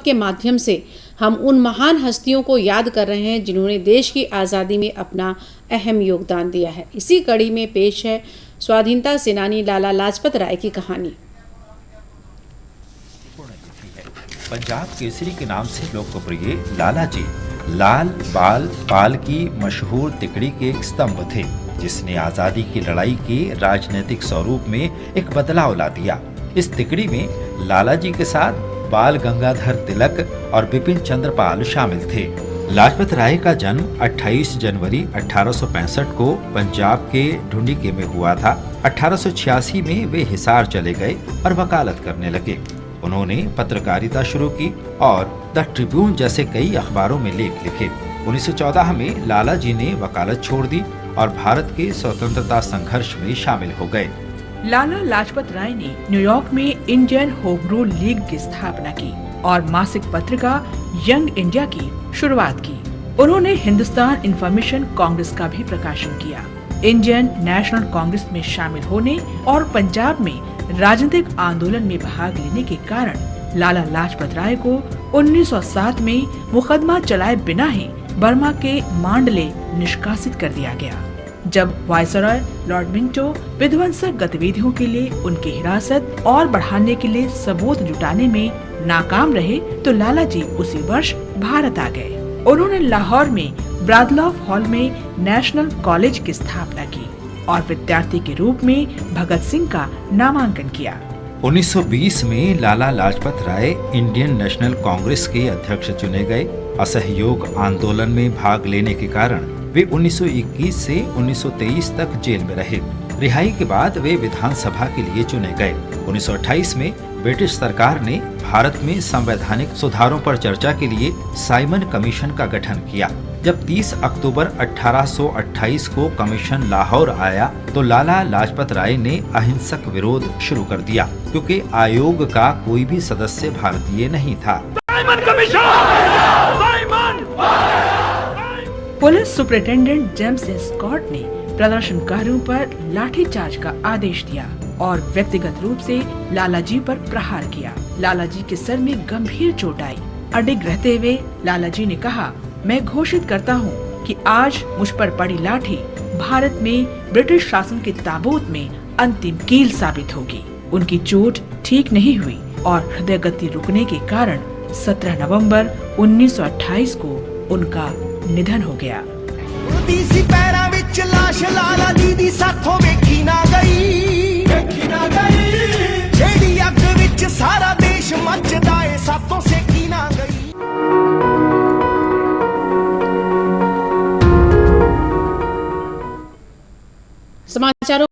के माध्यम से हम उन महान हस्तियों को याद कर रहे हैं जिन्होंने देश की आज़ादी में अपना अहम योगदान दिया है। इसी कड़ी में पेश है स्वाधीनता सेनानी लाला लाजपत राय की कहानी। पंजाब केसरी के नाम से लोकप्रिय लाला जी लाल बाल पाल की मशहूर तिकड़ी के एक स्तंभ थे, जिसने आजादी की लड़ाई के राजनीतिक स्वरूप में एक बदलाव ला दिया। इस तिकड़ी में लाला जी के साथ बाल गंगाधर तिलक और बिपिन चंद्र पाल शामिल थे। लाजपत राय का जन्म 28 जनवरी 1865 को पंजाब के ढूंढीके में हुआ था। 1886 में वे हिसार चले गए और वकालत करने लगे। उन्होंने पत्रकारिता शुरू की और द ट्रिब्यून जैसे कई अखबारों में लेख लिखे। 1914 में लाला जी ने वकालत छोड़ दी और भारत के स्वतंत्रता संघर्ष में शामिल हो गए। लाला लाजपत राय ने न्यूयॉर्क में इंडियन होम रूल लीग की स्थापना की और मासिक पत्रिका यंग इंडिया की शुरुआत की। उन्होंने हिंदुस्तान इंफॉर्मेशन कांग्रेस का भी प्रकाशन किया। इंडियन नेशनल कांग्रेस में शामिल होने और पंजाब में राजनीतिक आंदोलन में भाग लेने के कारण लाला लाजपत राय को 1907 में मुकदमा चलाए बिना ही बर्मा के मांडले निष्कासित कर दिया गया। जब वायसरॉय लॉर्ड मिंटो विध्वंसक गतिविधियों के लिए उनकी हिरासत और बढ़ाने के लिए सबूत जुटाने में नाकाम रहे तो लाला जी उसी वर्ष भारत आ गए। उन्होंने लाहौर में ब्रादलॉफ हॉल में नेशनल कॉलेज की स्थापना की और विद्यार्थी के रूप में भगत सिंह का नामांकन किया। 1920 में लाला लाजपत राय इंडियन नेशनल कांग्रेस के अध्यक्ष चुने गए। असहयोग आंदोलन में भाग लेने के कारण वे 1921 से 1923 तक जेल में रहे। रिहाई के बाद वे विधानसभा के लिए चुने गए। 1928 में ब्रिटिश सरकार ने भारत में संवैधानिक सुधारों पर चर्चा के लिए साइमन कमीशन का गठन किया। जब 30 अक्टूबर 1828 को कमीशन लाहौर आया तो लाला लाजपत राय ने अहिंसक विरोध शुरू कर दिया, क्योंकि आयोग का कोई भी सदस्य भारतीय नहीं था। Simon Commission! Police superintendent James Scott ने प्रदर्शनकारियों पर लाठीचार्ज का आदेश दिया और व्यक्तिगत रूप से लाला जी पर प्रहार किया। लाला जी के सर में गंभीर चोट आई। अडिग रहते हुए लाला जी ने कहा, मैं घोषित करता हूँ कि आज मुझ पर पड़ी लाठी भारत में ब्रिटिश शासन के ताबूत में अंतिम कील साबित होगी। उनकी चोट ठीक नहीं हुई और हृदय गति रुकने के कारण 17 नवंबर 1928 को उनका निधन हो गया। लाश लाला दी दी साथों वेखी ना गई, जेड़ी अग विच सारा देश मचदा ए साथों से की ना गई। समाचारों